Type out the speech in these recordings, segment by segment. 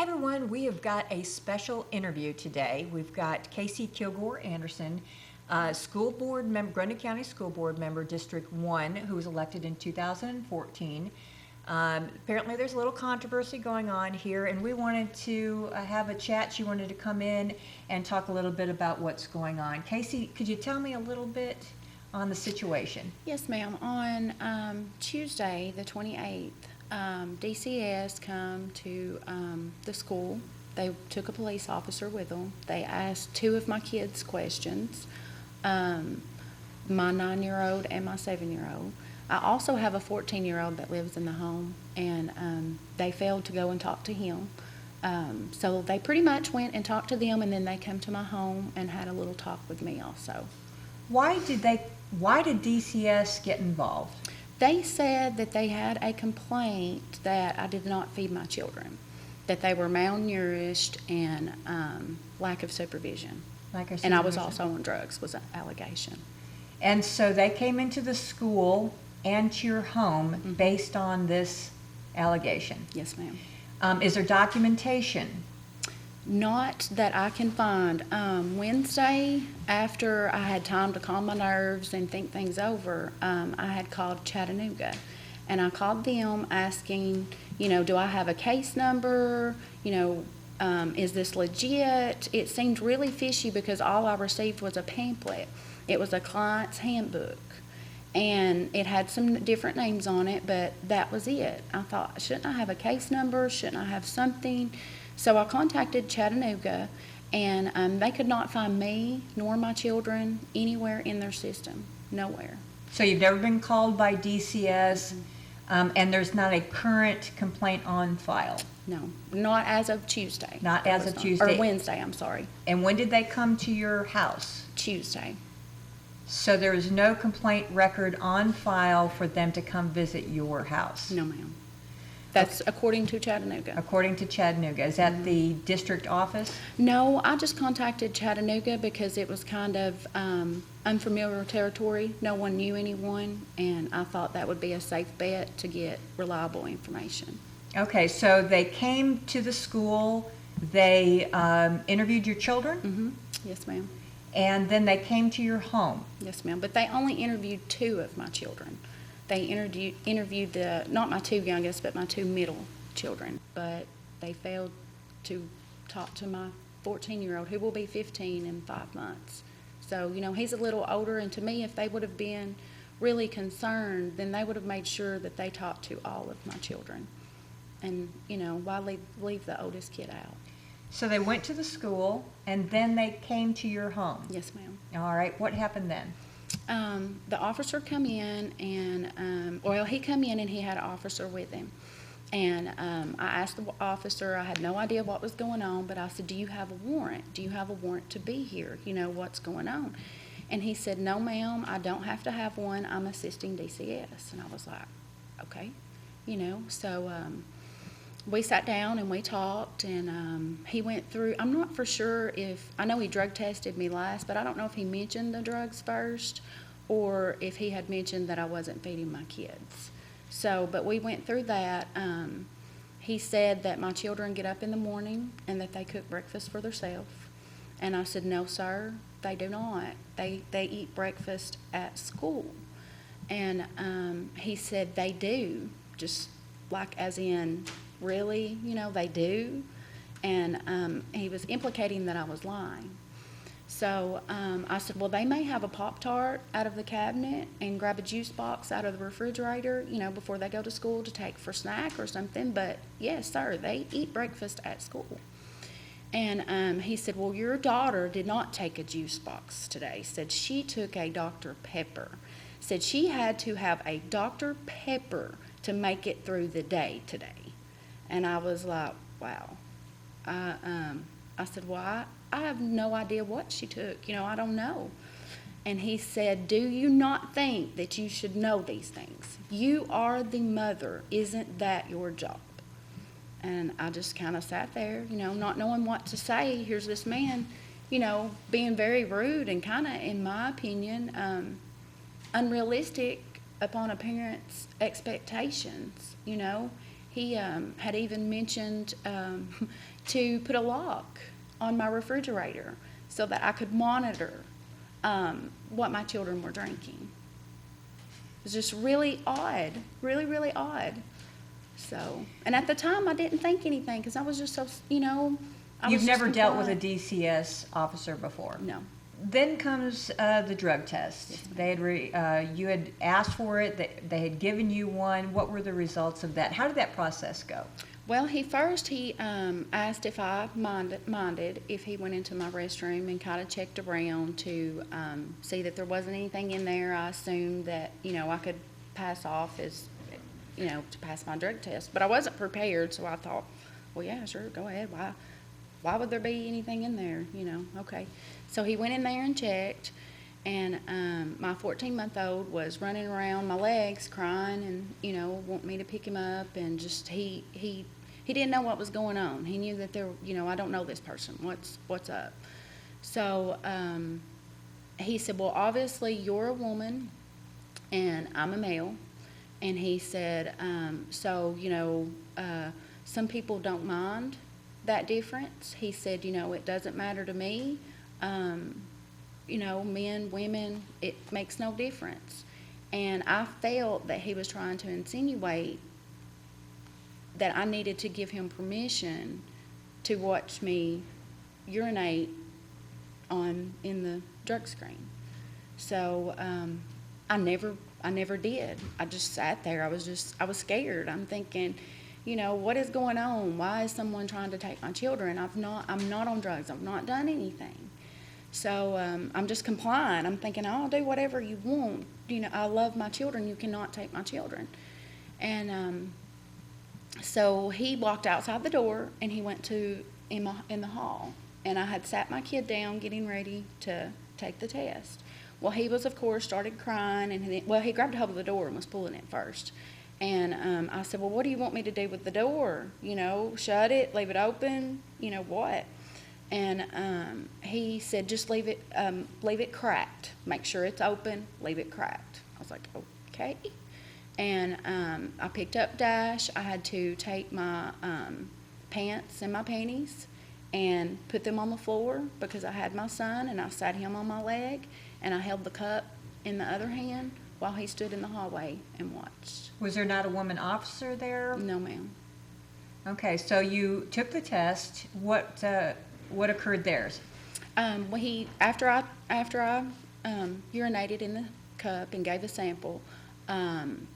Hey everyone, we have got a special interview today. We've got Kasey Kilgore Anderson, school board member, Grundy County School Board member, District 1, who was elected in 2014. Apparently there's a little controversy going on here, and we wanted to have a chat. She wanted to come in and talk a little bit about what's going on. Kasey, could you tell me a little bit on the situation? Yes, ma'am. On Tuesday, the 28th, DCS come to the school. They took a police officer with them. They asked two of my kids questions, my 9-year-old and my 7-year-old. I also have a 14-year-old that lives in the home, and they failed to go and talk to him. So they pretty much went and talked to them, and then they come to my home and had a little talk with me also. Why did DCS get involved? They said that they had a complaint that I did not feed my children, that they were malnourished and lack of supervision. And I was also on drugs, was an allegation. And so they came into the school and to your home based on this allegation? Yes, ma'am. Is there documentation? Not that I can find. Wednesday, after I had time to calm my nerves and think things over, I had called Chattanooga. And I called them asking, do I have a case number? Is this legit? It seemed really fishy because all I received was a pamphlet. It was a client's handbook. And it had some different names on it, but that was it. I thought, shouldn't I have a case number? Shouldn't I have something? So I contacted Chattanooga, and they could not find me nor my children anywhere in their system, nowhere. So you've never been called by DCS, and there's not a current complaint on file? No, not as of Tuesday. Not as of Tuesday? Or Wednesday, I'm sorry. And when did they come to your house? Tuesday. So there is no complaint record on file for them to come visit your house? No, ma'am. That's according to Chattanooga. According to Chattanooga. Is that the district office? No, I just contacted Chattanooga because it was kind of unfamiliar territory. No one knew anyone, and I thought that would be a safe bet to get reliable information. Okay, so they came to the school, they interviewed your children? Mm-hmm. Yes, ma'am. And then they came to your home? Yes, ma'am, but they only interviewed two of my children. They interviewed not my two youngest, but my two middle children. But they failed to talk to my 14-year-old, who will be 15 in 5 months. So, he's a little older, and to me, if they would have been really concerned, then they would have made sure that they talked to all of my children. And, why leave the oldest kid out? So they went to the school, and then they came to your home? Yes, ma'am. All right, what happened then? The officer come in, and he come in and he had an officer with him. And I asked the officer, I had no idea what was going on, but I said, do you have a warrant? Do you have a warrant to be here? What's going on? And he said, no, ma'am, I don't have to have one. I'm assisting DCS. And I was like, okay, so we sat down and we talked, and he went through, I'm not for sure I know he drug tested me last, but I don't know if he mentioned the drugs first or if he had mentioned that I wasn't feeding my kids. So, but we went through that. He said that my children get up in the morning and that they cook breakfast for themselves. And I said, no, sir, they do not. They eat breakfast at school. And he said they do, just like as in, really, they do. And he was implicating that I was lying. So I said, well, they may have a Pop-Tart out of the cabinet and grab a juice box out of the refrigerator, before they go to school to take for snack or something. But yes, sir, they eat breakfast at school. And he said, well, your daughter did not take a juice box today. Said she took a Dr. Pepper. Said she had to have a Dr. Pepper to make it through the day today. And I was like, wow. I said, well, I have no idea what she took. I don't know. And he said, do you not think that you should know these things? You are the mother. Isn't that your job? And I just kind of sat there, not knowing what to say. Here's this man, being very rude and kind of, in my opinion, unrealistic upon a parent's expectations, He had even mentioned to put a lock on my refrigerator so that I could monitor what my children were drinking. It was just really odd, really, really odd. So, and at the time I didn't think anything because I was just so, I You've was never just dealt with a compliant. DCS officer before? No. Then comes the drug test. Yes, ma'am. You had asked for it, they had given you one. What were the results of that? How did that process go? Well, he asked if I minded if he went into my restroom and kind of checked around to see that there wasn't anything in there. I assumed that, I could pass off as, to pass my drug test. But I wasn't prepared, so I thought, well, yeah, sure, go ahead. Why would there be anything in there? Okay. So he went in there and checked, and my 14-month-old was running around my legs crying and, wanting me to pick him up, and just he didn't know what was going on. He knew that I don't know this person. What's up? So he said, well, obviously you're a woman and I'm a male. And he said, some people don't mind that difference. He said, it doesn't matter to me. Men, women, it makes no difference. And I felt that he was trying to insinuate that I needed to give him permission to watch me urinate in the drug screen. So I never did. I just sat there. I was scared. I'm thinking, what is going on? Why is someone trying to take my children? I'm not on drugs. I've not done anything. So I'm just complying. I'm thinking, I'll do whatever you want. I love my children. You cannot take my children. And so he walked outside the door and he went in the hall. And I had sat my kid down getting ready to take the test. Well, he was, of course, started crying. And he grabbed a hold of the door and was pulling it first. And I said, well, what do you want me to do with the door? Shut it, leave it open, what? And he said, just leave it cracked. Make sure it's open, leave it cracked. I was like, okay. And I picked up Dash. I had to take my pants and my panties and put them on the floor because I had my son, and I sat him on my leg, and I held the cup in the other hand while he stood in the hallway and watched. Was there not a woman officer there? No, ma'am. Okay, so you took the test. What occurred there? Well, after I urinated in the cup and gave a sample,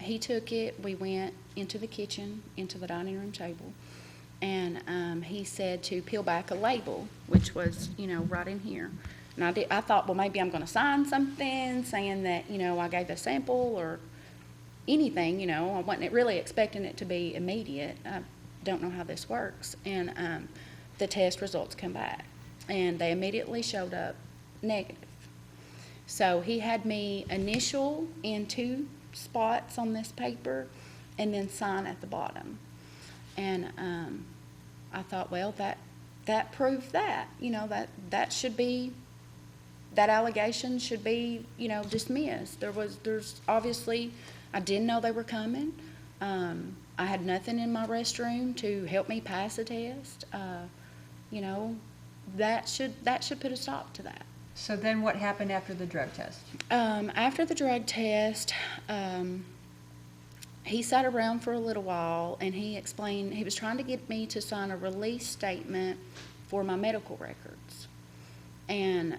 he took it. We went into the kitchen, into the dining room table, and he said to peel back a label, which was, right in here. And I thought, well, maybe I'm going to sign something saying that, I gave a sample or anything, I wasn't really expecting it to be immediate. I don't know how this works. And the test results come back, and they immediately showed up negative. So he had me initial in 2 spots on this paper and then sign at the bottom. And I thought, well, that proved that, that should be, that allegation should be, dismissed. There's obviously, I didn't know they were coming. I had nothing in my restroom to help me pass a test. That should put a stop to that. So then what happened after the drug test? After the drug test, he sat around for a little while, and he explained he was trying to get me to sign a release statement for my medical records. And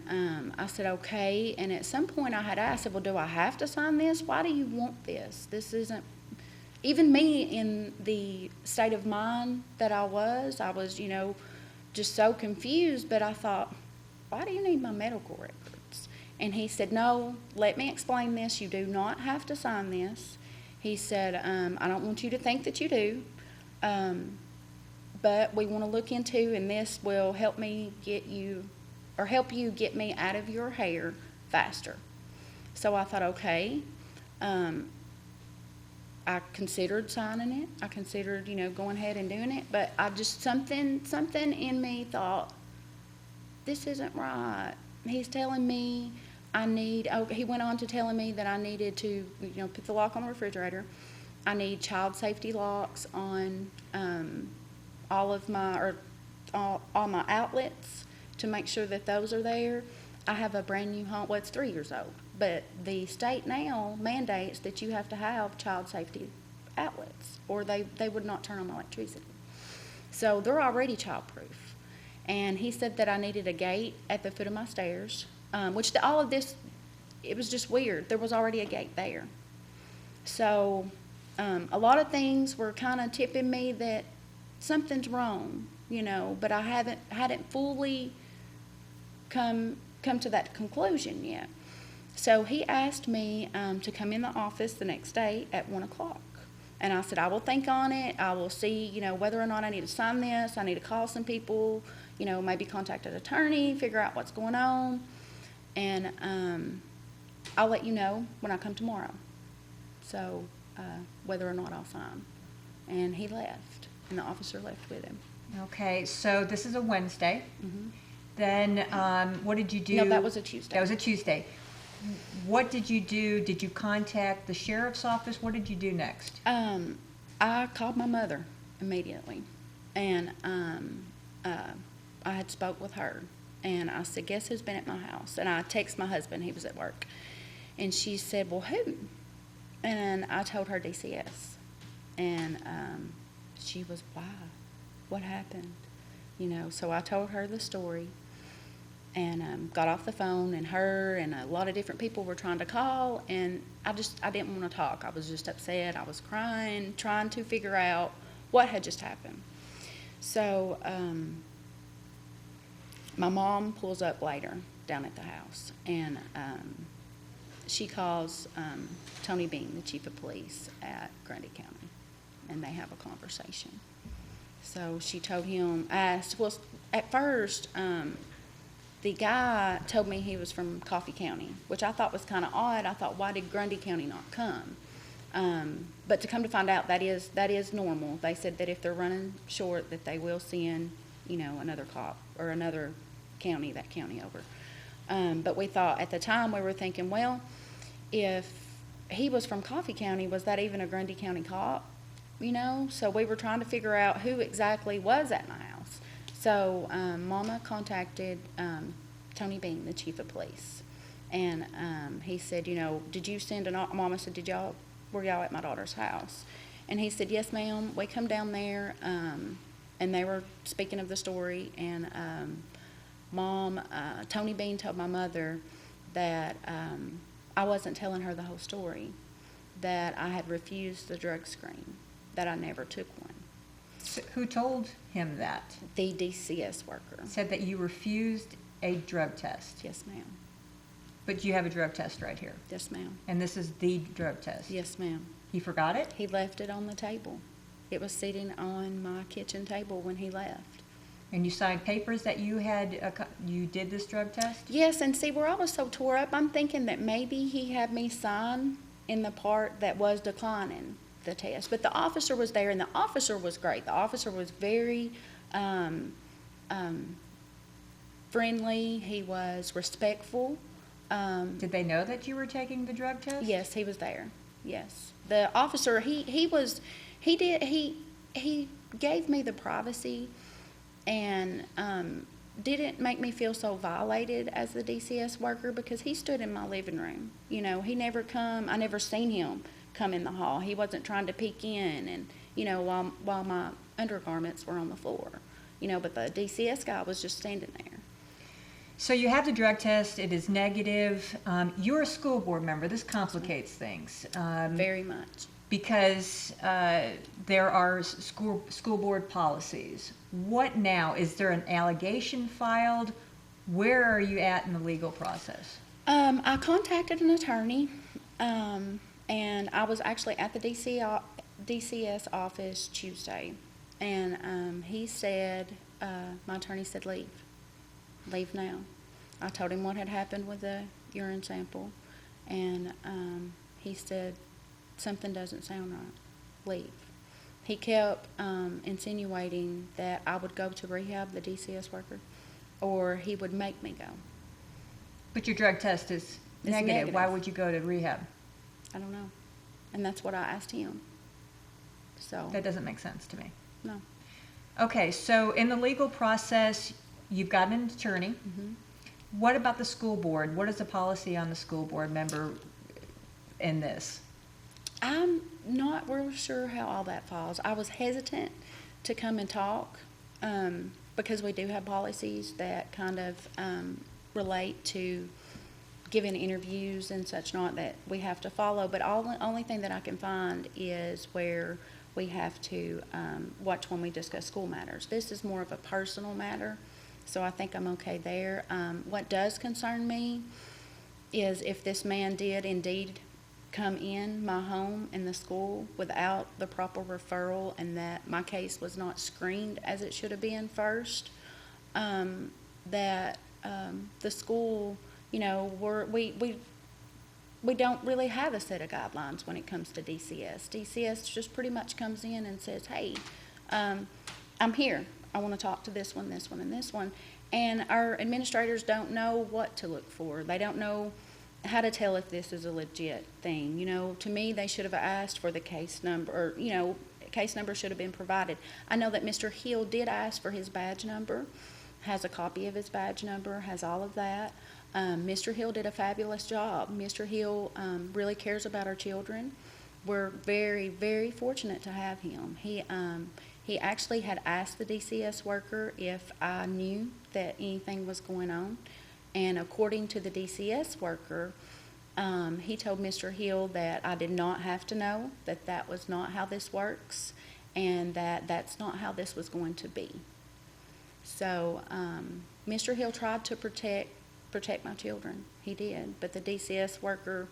I said, okay. And at some point I had asked, well, do I have to sign this? Why do you want this? This isn't, even me in the state of mind that I was, just so confused. But I thought, why do you need my medical records? And he said, no, let me explain this. You do not have to sign this. He said, I don't want you to think that you do, but we want to look into, and this will help me get you, or help you get me out of your hair faster. So I thought, okay. I considered signing it. I considered, going ahead and doing it, but I just, something in me thought, this isn't right. He's telling me he went on to telling me that I needed to, put the lock on the refrigerator, I need child safety locks on all of my, or all my outlets to make sure that those are there. I have a brand new home, well, it's 3 years old, but the state now mandates that you have to have child safety outlets, or they would not turn on electricity. So they're already childproof. And he said that I needed a gate at the foot of my stairs, which all of this, it was just weird. There was already a gate there. So a lot of things were kind of tipping me that something's wrong, you know, but I hadn't fully come to that conclusion yet. So he asked me to come in the office the next day at 1 o'clock. And I said, I will think on it. I will see, you know, whether or not I need to sign this. I need to call some people, you know, maybe contact an attorney, figure out what's going on. And I'll let you know when I come tomorrow. So whether or not I'll sign. And he left, and the officer left with him. Okay, so this is a Wednesday. Mm-hmm. Then what did you do? No, that was a Tuesday. That was a Tuesday. What did you do? Did you contact the sheriff's office? What did you do next? I called my mother immediately, and I had spoke with her, and I said, guess who's been at my house? And I texted my husband, he was at work, and she said, well, who? And I told her DCS, and she was, why? What happened? You know, so I told her the story, and got off the phone, and her and a lot of different people were trying to call, and I didn't want to talk. I was just upset. I was crying, trying to figure out what had just happened. So my mom pulls up later down at the house, and she calls Tony Bean, the chief of police at Grundy County, and they have a conversation. So she told him, well, at first, the guy told me he was from Coffee County, which I thought was kind of odd. I thought, why did Grundy County not come? But to come to find out, that is normal. They said that if they're running short, that they will send, you know, another cop or another county, that county over. But we thought, at the time, we were thinking, well, if he was from Coffee County, was that even a Grundy County cop? You know, so we were trying to figure out who exactly was at my house. So Mama contacted Tony Bean, the chief of police, and he said, you know, did you send Mama said, were y'all at my daughter's house? And he said, yes, ma'am. We come down there, and they were speaking of the story, and Tony Bean told my mother that I wasn't telling her the whole story, that I had refused the drug screen, that I never took one. So who told him that? The DCS worker. Said that you refused a drug test. Yes, ma'am. But you have a drug test right here. Yes, ma'am. And this is the drug test. Yes, ma'am. He forgot it? He left it on the table. It was sitting on my kitchen table when he left. And you signed papers that you you did this drug test? Yes, and see, where I was so tore up, I'm thinking that maybe he had me sign in the part that was declining the test. But the officer was there, and the officer was great. The officer was very friendly. He was respectful. Did they know that you were taking the drug test? Yes, he was there. Yes. The officer, he gave me the privacy, and didn't make me feel so violated as the DCS worker, because he stood in my living room. You know, I never seen him come in the hall. He wasn't trying to peek in, and, you know, while my undergarments were on the floor. You know, but the DCS guy was just standing there. So you have the drug test. It is negative. You're a school board member. This complicates things. Very much. Because there are school board policies. What now? Is there an allegation filed? Where are you at in the legal process? I contacted an attorney, and I was actually at the DCS office Tuesday, and he said, my attorney said, leave now. I told him what had happened with the urine sample, and he said, something doesn't sound right. Leave. He kept insinuating that I would go to rehab, the DCS worker, or he would make me go. But your drug test is negative. Why would you go to rehab? I don't know. And that's what I asked him. So, That doesn't make sense to me. no. Okay, so in the legal process, you've got an attorney. What about the school board? What is the policy on the school board member in this? I'm not real sure how all that falls. I was hesitant to come and talk, because we do have policies that kind of, relate to giving interviews and such not that we have to follow, but only thing that I can find is where we have to, watch when we discuss school matters. This is more of a personal matter, so I think I'm okay there. What does concern me is if this man did indeed come in my home in the school without the proper referral and that my case was not screened as it should have been first, that the school, you know, we don't really have a set of guidelines when it comes to DCS. DCS just pretty much comes in and says, hey, I'm here. I want to talk to this one, and this one. And our administrators don't know what to look for. They don't know how to tell if this is a legit thing. You know, to me, they should have asked for the case number, or, you know, case number should have been provided. I know that Mr. Hill did ask for his badge number, has a copy of his badge number, has all of that. Mr. Hill did a fabulous job. Mr. Hill really cares about our children. We're very, very fortunate to have him. He actually had asked the DCS worker if I knew that anything was going on. And according to the DCS worker, he told Mr. Hill that I did not have to know, that that was not how this works, and that that's not how this was going to be. So Mr. Hill tried to protect my children. He did, but the DCS worker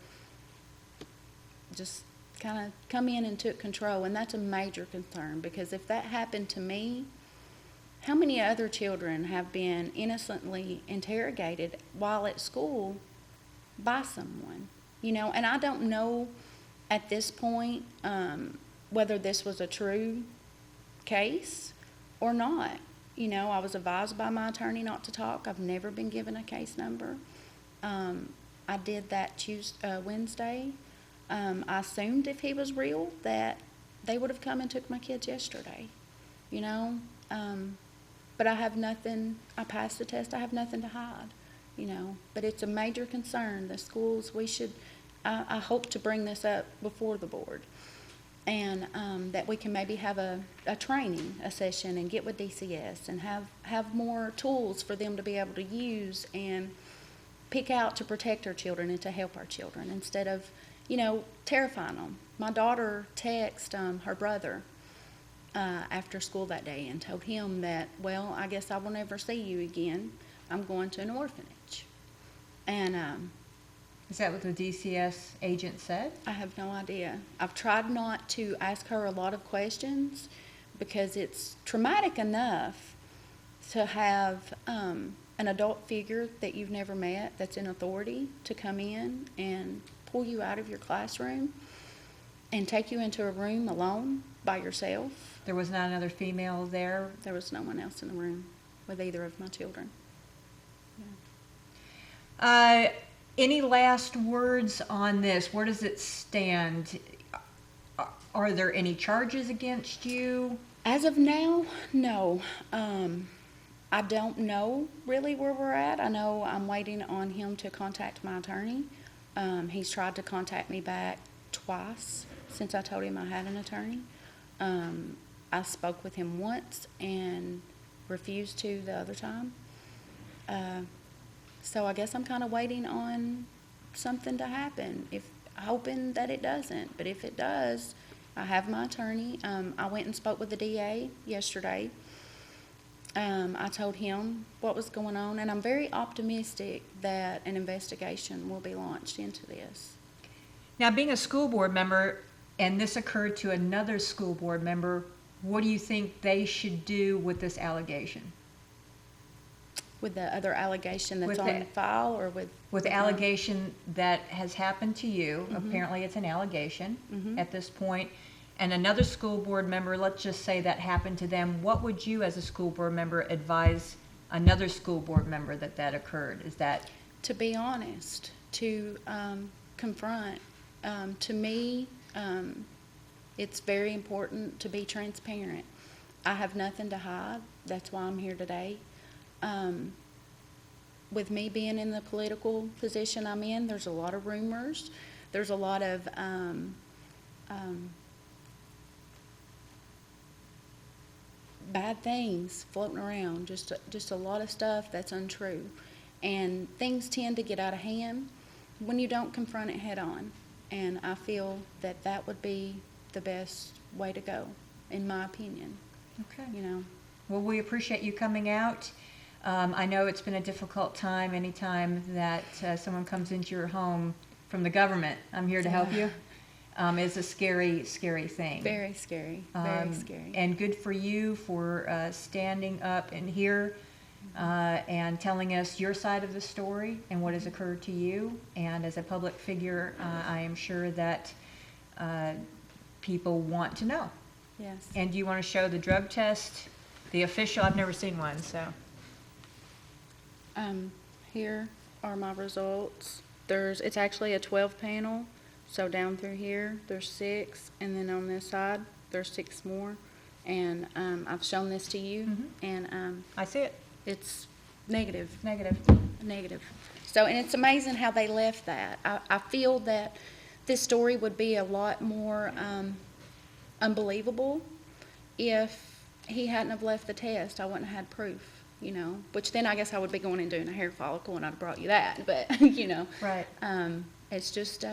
just kind of come in and took control, and that's a major concern, because if that happened to me, how many other children have been innocently interrogated while at school by someone? You know, and I don't know at this point whether this was a true case or not. You know, I was advised by my attorney not to talk. I've never been given a case number. I did that Wednesday. I assumed if he was real that they would have come and took my kids yesterday, you know. But I have nothing, I passed the test, I have nothing to hide, you know. But it's a major concern. The schools, I hope to bring this up before the board. And that we can maybe have a training, a session, and get with DCS and have more tools for them to be able to use and pick out to protect our children and to help our children instead of, you know, terrifying them. My daughter texted her brother after school that day and told him that, well, I guess I will never see you again. I'm going to an orphanage. And Is that what the DCS agent said? I have no idea. I've tried not to ask her a lot of questions because it's traumatic enough to have an adult figure that you've never met that's in authority to come in and pull you out of your classroom and take you into a room alone by yourself. There was not another female there? There was no one else in the room with either of my children. Yeah. Any last words on this? Where does it stand? Are there any charges against you? As of now, no. I don't know really where we're at. I know I'm waiting on him to contact my attorney. He's tried to contact me back twice since I told him I had an attorney. I spoke with him once and refused to the other time. So I guess I'm kind of waiting on something to happen, hoping that it doesn't. But if it does, I have my attorney. I went and spoke with the DA yesterday. I told him what was going on, and I'm very optimistic that an investigation will be launched into this. Now, being a school board member, and this occurred to another school board member, what do you think they should do with this allegation? With the other allegation that's With on file, or with? With the allegation that has happened to you, Mm-hmm. apparently it's an allegation Mhm. at this point, and another school board member, let's just say that happened to them, what would you as a school board member advise another school board member that occurred? Is that? To be honest, to confront. To me, It's very important to be transparent. I have nothing to hide. That's why I'm here today. With me being in the political position I'm in, there's a lot of rumors. There's a lot of bad things floating around, just a lot of stuff that's untrue. And things tend to get out of hand when you don't confront it head on. And I feel that that would be the best way to go, in my opinion. Okay. You know, Well, we appreciate you coming out. I know it's been a difficult time anytime that someone comes into your home from the government. I'm here to help you. It's a scary, scary thing. very scary, very scary. And good for you for standing up and here and telling us your side of the story and what has occurred to you. And as a public figure, I am sure that people want to know. Yes. And do you want to show the drug test, the official? I've never seen one, so. Here are my results. It's actually a 12 panel. So down through here, there's 6, and then on this side, there's 6 more. And I've shown this to you, and I see it. it's negative. Negative. Negative. So, and it's amazing how they left that. I feel that this story would be a lot more unbelievable if he hadn't have left the test. I wouldn't have had proof, you know, which then I guess I would be going and doing a hair follicle, and I'd have brought you that, but, you know. Right. It's just,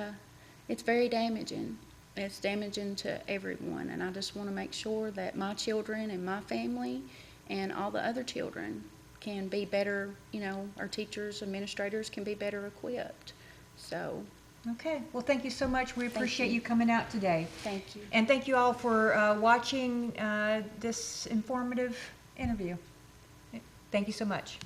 it's very damaging. It's damaging to everyone, and I just want to make sure that my children and my family and all the other children can be better, you know, our teachers, administrators can be better equipped. So, Okay. Well, thank you so much. We appreciate you. you coming out today. thank you. And thank you all for watching this informative interview. Thank you so much.